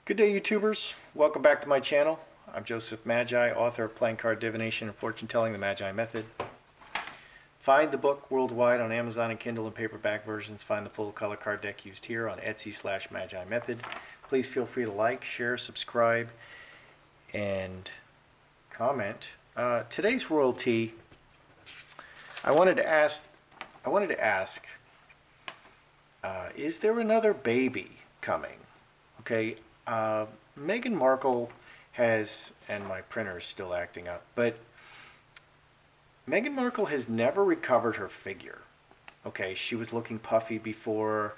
Good day, YouTubers. Welcome back to my channel. I'm Joseph Magi, author of Playing Card Divination and Fortune Telling, the Magi Method. Find the book worldwide on Amazon and Kindle and paperback versions. Find the full color card deck used here on Etsy/Magi Method. Please feel free to like, share, subscribe, and comment. Today's royalty, I wanted to ask, is there another baby coming? Okay. Meghan Markle has, and my printer is still acting up, but Meghan Markle has never recovered her figure. Okay, she was looking puffy before.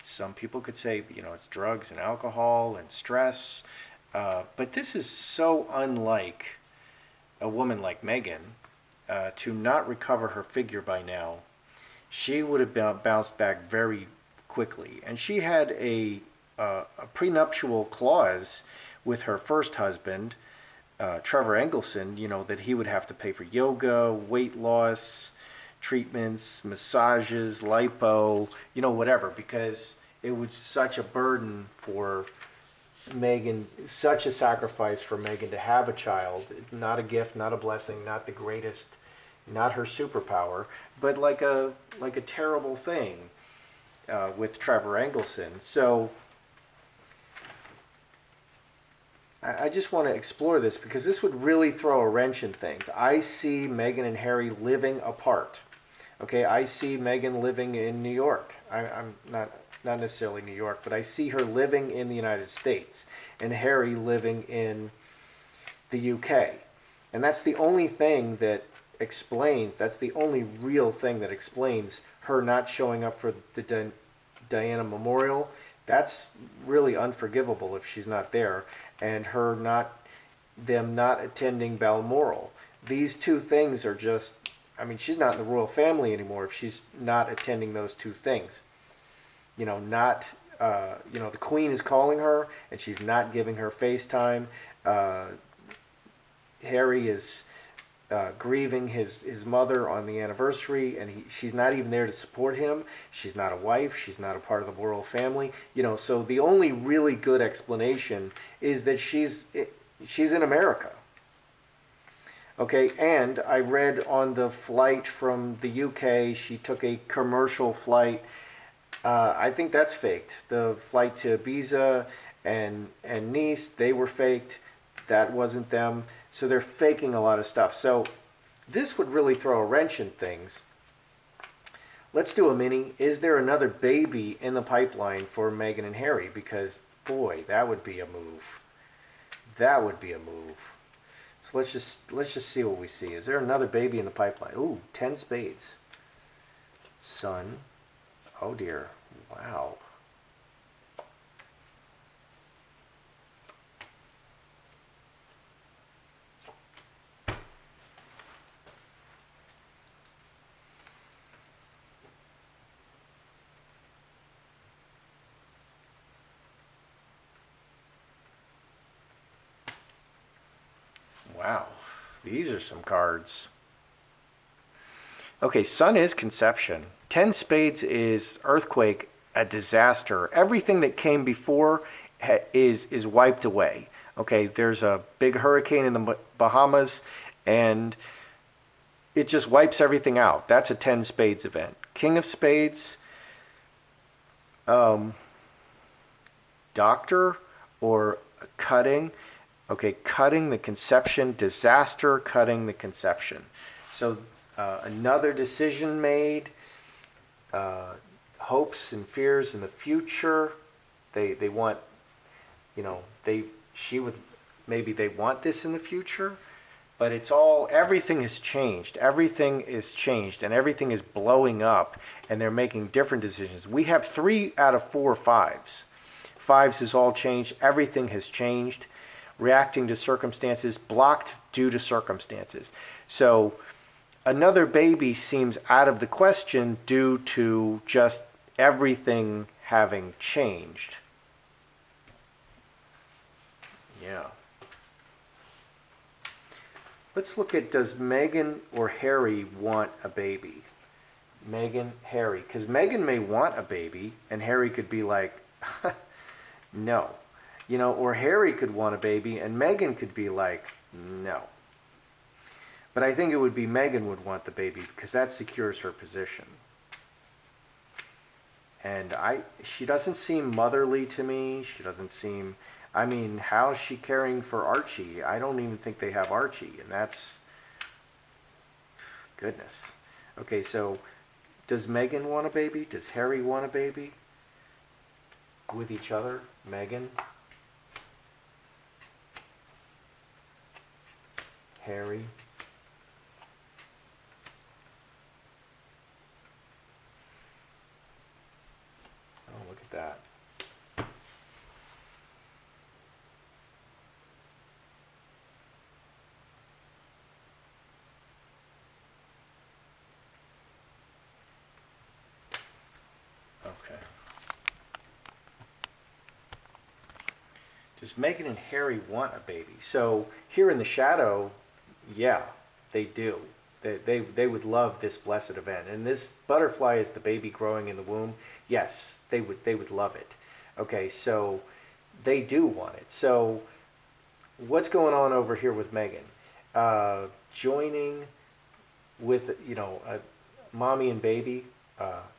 Some people could say, it's drugs and alcohol and stress. But this is so unlike a woman like Meghan to not recover her figure by now. She would have bounced back very quickly. And she had a prenuptial clause with her first husband, Trevor Engelson, that he would have to pay for yoga, weight loss, treatments, massages, lipo, whatever, because it was such a burden for Meghan, such a sacrifice for Meghan to have a child. Not a gift, not a blessing, not the greatest, not her superpower, but like a terrible thing with Trevor Engelson. So I just want to explore this because this would really throw a wrench in things. I see Meghan and Harry living apart. Okay, I see Meghan living in New York. I'm not necessarily New York, but I see her living in the United States and Harry living in the UK. And that's the only thing that explains, that's the only real thing that explains her not showing up for the Diana Memorial. That's really unforgivable if she's not there, and them not attending Balmoral. These two things are just, she's not in the royal family anymore if she's not attending those two things. The Queen is calling her and she's not giving her FaceTime. Harry is grieving his mother on the anniversary, and she's not even there to support him. She's not a wife. She's not a part of the royal family. So the only really good explanation is that she's in America. Okay, and I read on the flight from the UK, she took a commercial flight. I think that's faked. The flight to Ibiza and Nice, they were faked. That wasn't them. So they're faking a lot of stuff. So this would really throw a wrench in things. Let's do a mini. Is there another baby in the pipeline for Meghan and Harry? Because, boy, that would be a move. That would be a move. So let's just see what we see. Is there another baby in the pipeline? Ooh, 10 spades. Son. Oh, dear. Wow. Wow, these are some cards. Okay, Sun is conception. 10 spades is earthquake, a disaster. Everything that came before is wiped away. Okay, there's a big hurricane in the Bahamas, and it just wipes everything out. That's a 10 spades event. King of spades, doctor or cutting. Okay, cutting the conception, disaster, cutting the conception. So another decision made, hopes and fears in the future. They want, maybe they want this in the future, but everything has changed. Everything is changed and everything is blowing up and they're making different decisions. We have 3 out of 4 fives. Fives has all changed. Everything has changed. Reacting to circumstances, blocked due to circumstances. So another baby seems out of the question due to just everything having changed. Yeah. Let's look at, does Meghan or Harry want a baby? Meghan, Harry. Because Meghan may want a baby, and Harry could be like, no. Or Harry could want a baby and Meghan could be like, no. But I think it would be Meghan would want the baby because that secures her position. And she doesn't seem motherly to me. She doesn't seem, how's she caring for Archie? I don't even think they have Archie, and that's, goodness. Okay, so does Meghan want a baby? Does Harry want a baby? With each other? Meghan? Harry? Oh, look at that. Okay. Does Meghan and Harry want a baby? So here in the shadow, yeah, they do. They would love this blessed event. And this butterfly is the baby growing in the womb. Yes, they would love it. Okay, so they do want it. So what's going on over here with Meghan? Joining with, mommy and baby.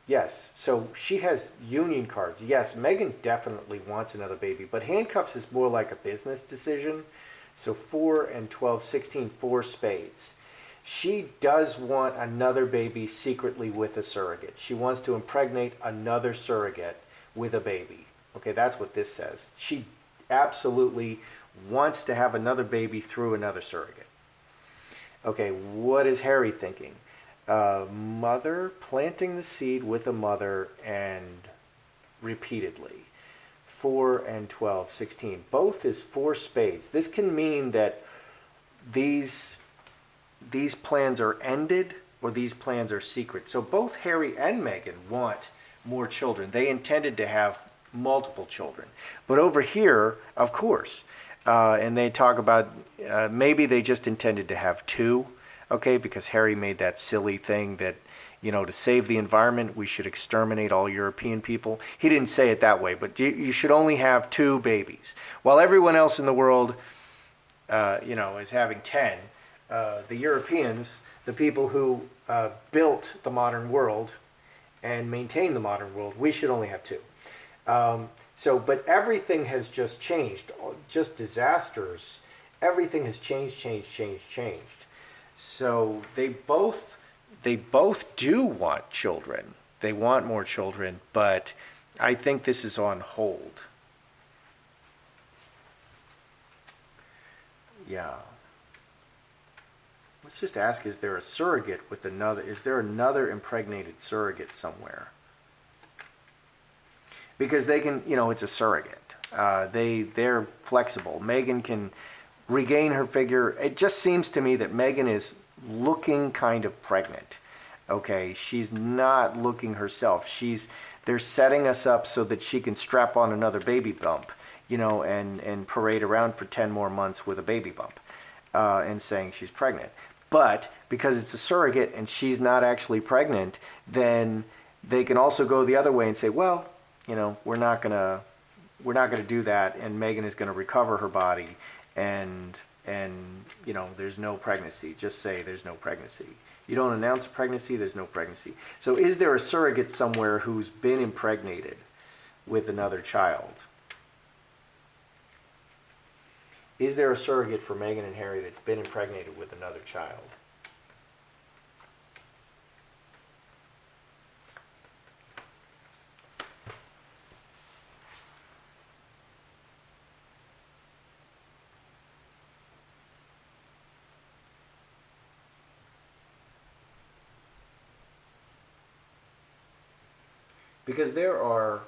Yes, so she has union cards. Yes, Meghan definitely wants another baby, but handcuffs is more like a business decision. So 4 and 12, 16, 4 spades. She does want another baby secretly with a surrogate. She wants to impregnate another surrogate with a baby. Okay, that's what this says. She absolutely wants to have another baby through another surrogate. Okay, what is Harry thinking? Mother planting the seed with a mother and repeatedly. 4 and 12, 16. Both is 4 spades. This can mean that these plans are ended or these plans are secret. So both Harry and Meghan want more children. They intended to have multiple children. But over here, of course, and they talk about maybe they just intended to have 2, okay, because Harry made that silly thing that, to save the environment, we should exterminate all European people. He didn't say it that way, but you should only have 2 babies. While everyone else in the world, is having 10, the Europeans, the people who built the modern world and maintain the modern world, we should only have 2. But everything has just changed, just disasters. Everything has changed. So they both do want children. They want more children, but I think this is on hold. Yeah. Let's just ask, is there a surrogate with another? Is there another impregnated surrogate somewhere? Because they can, it's a surrogate. They're flexible. Meghan can regain her figure. It just seems to me that Meghan is looking kind of pregnant. Okay, she's not looking herself. They're setting us up so that she can strap on another baby bump, and parade around for 10 more months with a baby bump, and saying she's pregnant. But because it's a surrogate and she's not actually pregnant, then they can also go the other way and say, well, we're not gonna do that, and Meghan is gonna recover her body, and there's no pregnancy. Just say there's no pregnancy. You don't announce a pregnancy, there's no pregnancy. So is there a surrogate somewhere who's been impregnated with another child? Is there a surrogate for Meghan and Harry that's been impregnated with another child? Because there are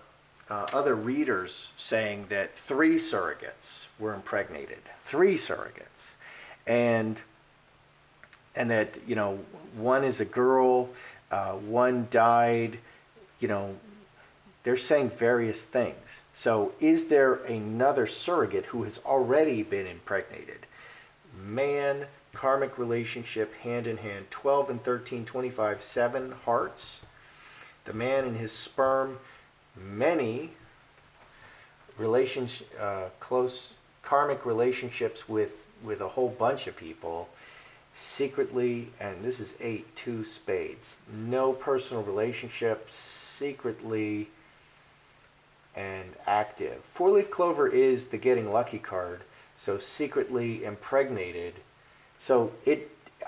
other readers saying that 3 surrogates were impregnated. 3 surrogates. And that, one is a girl, one died, they're saying various things. So is there another surrogate who has already been impregnated? Man, karmic relationship, hand in hand, 12 and 13, 25, 7 hearts. The man and his sperm, many, close karmic relationships with a whole bunch of people secretly, and this is 8, 2 spades. No personal relationships, secretly and active. Four-leaf clover is the getting lucky card, so secretly impregnated. So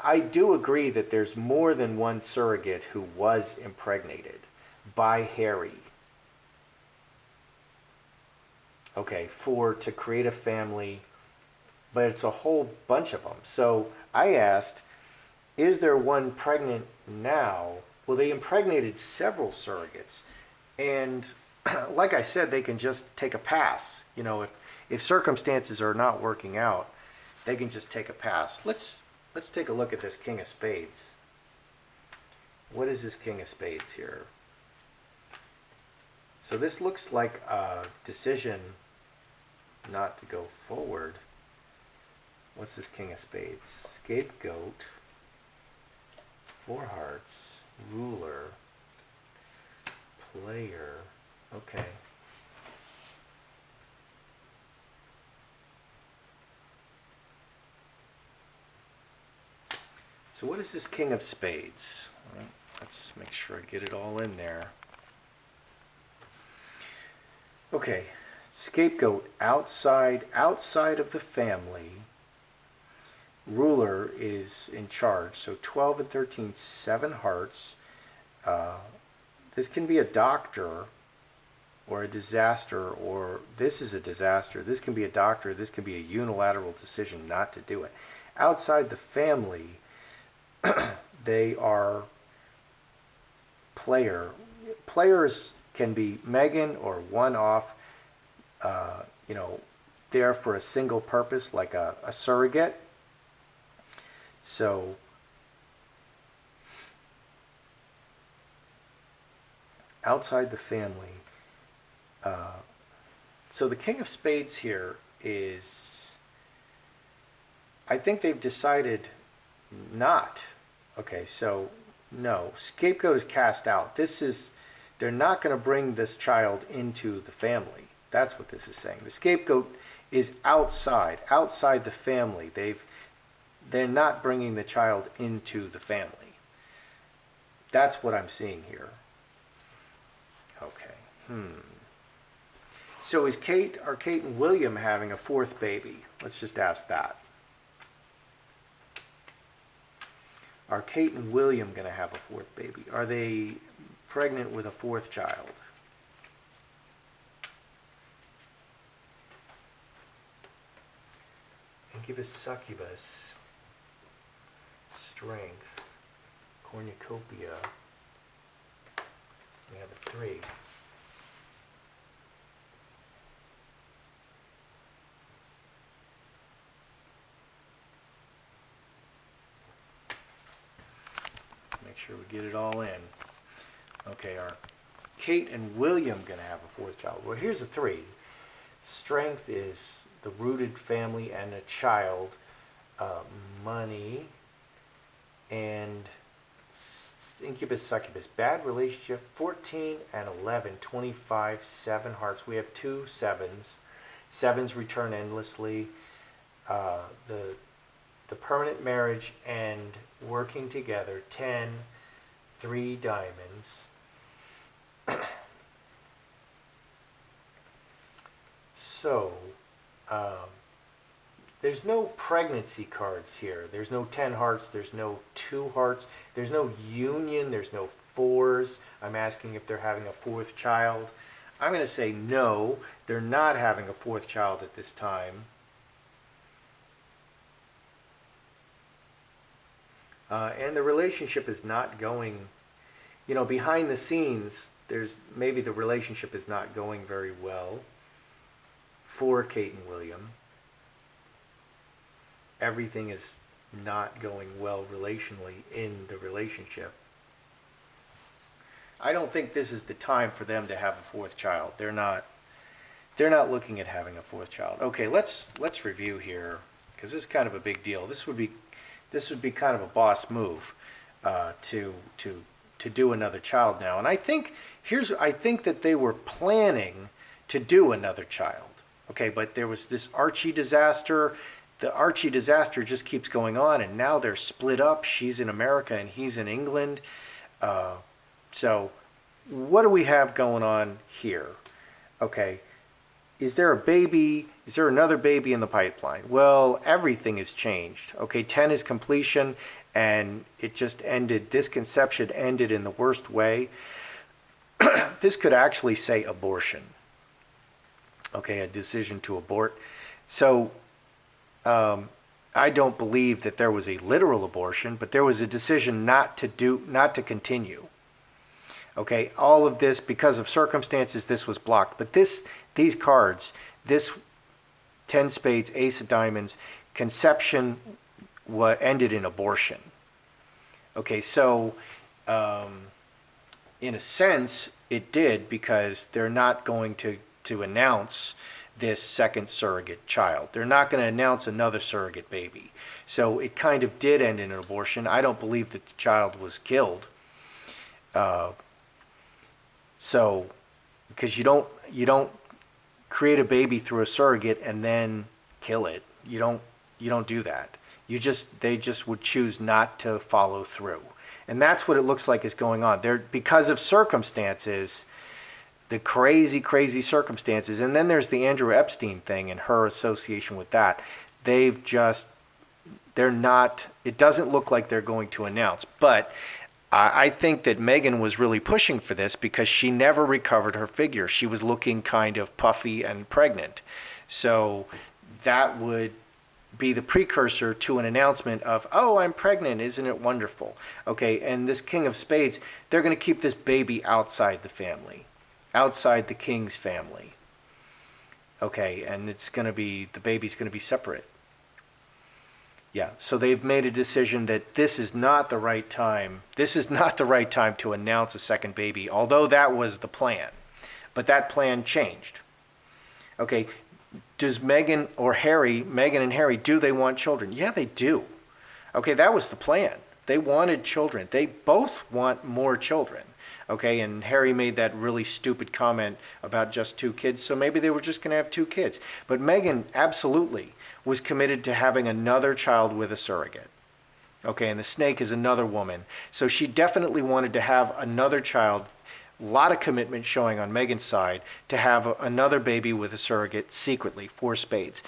I do agree that there's more than one surrogate who was impregnated by Harry. Okay, to create a family, but it's a whole bunch of them. So I asked, is there one pregnant now? Well, they impregnated several surrogates, and like I said, they can just take a pass. You know, if circumstances are not working out, they can just take a pass. Let's take a look at this King of Spades. What is this King of Spades here? So this looks like a decision not to go forward. What's this King of Spades? Scapegoat, 4 hearts, ruler, player. Okay. So what is this King of Spades? All right, let's make sure I get it all in there. Okay, scapegoat, outside of the family. Ruler is in charge, so 12 and 13, 7 hearts. This can be a doctor or a disaster, or this is a disaster. This can be a doctor. This can be a unilateral decision not to do it. Outside the family, they are player. Players can be Meghan or one-off, there for a single purpose, like a surrogate. So outside the family. So the King of Spades here is, I think they've decided not. Okay, so no, scapegoat is cast out. They're not going to bring this child into the family. That's what this is saying. The scapegoat is outside the family. They're not bringing the child into the family. That's what I'm seeing here. Okay. So are Kate and William having a 4th baby? Let's just ask that. Are Kate and William going to have a 4th baby? Are they pregnant with a 4th child? Incubus, succubus, strength, cornucopia. We have a 3. Make sure we get it all in. Okay, are Kate and William going to have a 4th child? Well, here's a 3. Strength is the rooted family and a child, money, and incubus, succubus. Bad relationship, 14 and 11, 25, 7 hearts. We have 2 sevens. Sevens return endlessly. The permanent marriage and working together, 10, 3 diamonds. So, there's no pregnancy cards here. There's no 10 hearts. There's no 2 hearts. There's no union. There's no 4s. I'm asking if they're having a 4th child. I'm going to say no, they're not having a 4th child at this time. And the relationship is not going, behind the scenes, maybe the relationship is not going very well for Kate and William. Everything is not going well relationally in the relationship. I don't think this is the time for them to have a 4th child. They're not looking at having a 4th child. Okay, let's review here, because this is kind of a big deal. This would be kind of a boss move to do another child now. And I think that they were planning to do another child. Okay, but there was this Archie disaster. The Archie disaster just keeps going on, and now they're split up. She's in America and he's in England. So, what do we have going on here? Okay, is there a baby? Is there another baby in the pipeline? Well, everything has changed. Okay, 10 is completion, and it just ended. This conception ended in the worst way. This could actually say abortion. Okay, a decision to abort. So, I don't believe that there was a literal abortion, but there was a decision not to continue. Okay, all of this, because of circumstances, this was blocked. But these cards, this 10 spades, ace of diamonds, conception ended in abortion. Okay, so in a sense, it did, because they're not going to announce this second surrogate child. They're not going to announce another surrogate baby. So it kind of did end in an abortion. I don't believe that the child was killed. So, because you don't create a baby through a surrogate and then kill it. You don't do that. They just would choose not to follow through. And that's what it looks like is going on. Because of circumstances, the crazy, crazy circumstances. And then there's the Andrew Epstein thing and her association with that. It doesn't look like they're going to announce. But I think that Meghan was really pushing for this because she never recovered her figure. She was looking kind of puffy and pregnant. So that would be the precursor to an announcement of, oh, I'm pregnant, isn't it wonderful? Okay, and this King of Spades, they're going to keep this baby outside the family, outside the king's family. Okay, and the baby's going to be separate. Yeah, so they've made a decision that this is not the right time. This is not the right time to announce a second baby, although that was the plan. But that plan changed. Okay, does Meghan and Harry, do they want children? Yeah, they do. Okay, that was the plan. They wanted children. They both want more children. Okay, and Harry made that really stupid comment about just 2 kids, so maybe they were just going to have 2 kids. But Meghan absolutely was committed to having another child with a surrogate. Okay, and the snake is another woman. So she definitely wanted to have another child. A lot of commitment showing on Meghan's side to have another baby with a surrogate secretly, 4 spades.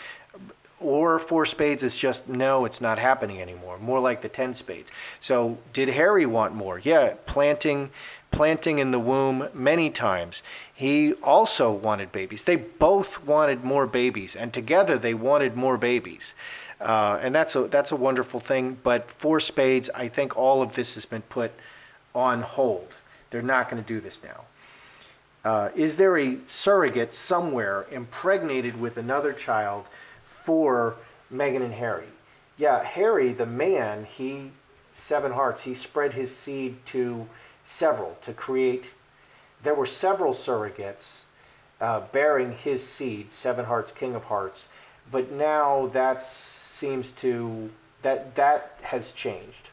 Or 4 spades is just, no, it's not happening anymore. More like the 10 spades. So did Harry want more? Yeah, planting in the womb many times. He also wanted babies. They both wanted more babies, and together they wanted more babies. And that's a wonderful thing. But 4 spades, I think all of this has been put on hold. They're not going to do this now. Is there a surrogate somewhere impregnated with another child for Meghan and Harry? Yeah, Harry, the man, 7 hearts, he spread his seed to create. There were several surrogates bearing his seed, 7 hearts, King of Hearts, but now that has changed.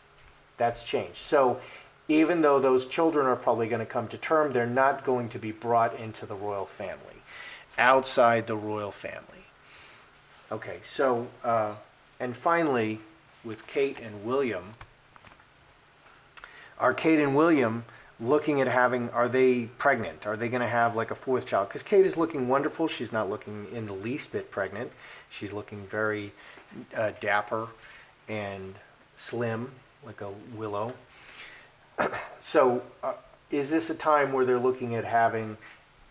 That's changed. So even though those children are probably going to come to term, they're not going to be brought into the royal family, outside the royal family. Okay, so, and finally, with Kate and William, are Kate and William looking at are they pregnant? Are they going to have like a 4th child? Because Kate is looking wonderful. She's not looking in the least bit pregnant. She's looking very dapper and slim, like a willow. So is this a time where they're looking at having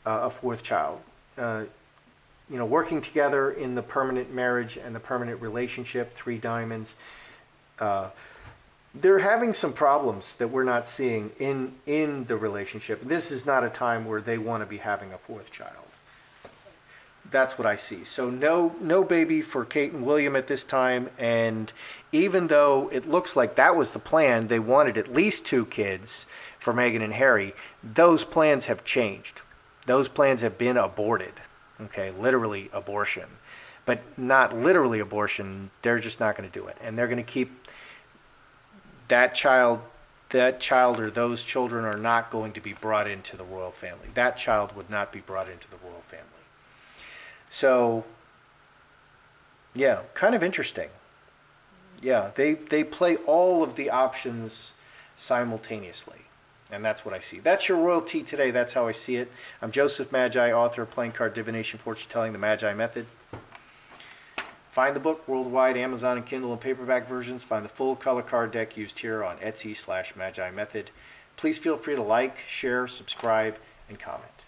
a 4th child? Working together in the permanent marriage and the permanent relationship, 3 diamonds. They're having some problems that we're not seeing in the relationship. This is not a time where they want to be having a 4th child. That's what I see. So no baby for Kate and William at this time. And even though it looks like that was the plan, they wanted at least 2 kids for Meghan and Harry, those plans have changed. Those plans have been aborted. Okay, literally abortion. But not literally abortion, they're just not going to do it. And they're going to keep that child or those children are not going to be brought into the royal family. That child would not be brought into the royal family. So, yeah, kind of interesting. Yeah, they play all of the options simultaneously. And that's what I see. That's your royalty today. That's how I see it. I'm Joseph Magi, author of Playing Card Divination, Fortune Telling, The Magi Method. Find the book worldwide, Amazon and Kindle and paperback versions. Find the full color card deck used here on Etsy/Magi Method. Please feel free to like, share, subscribe, and comment.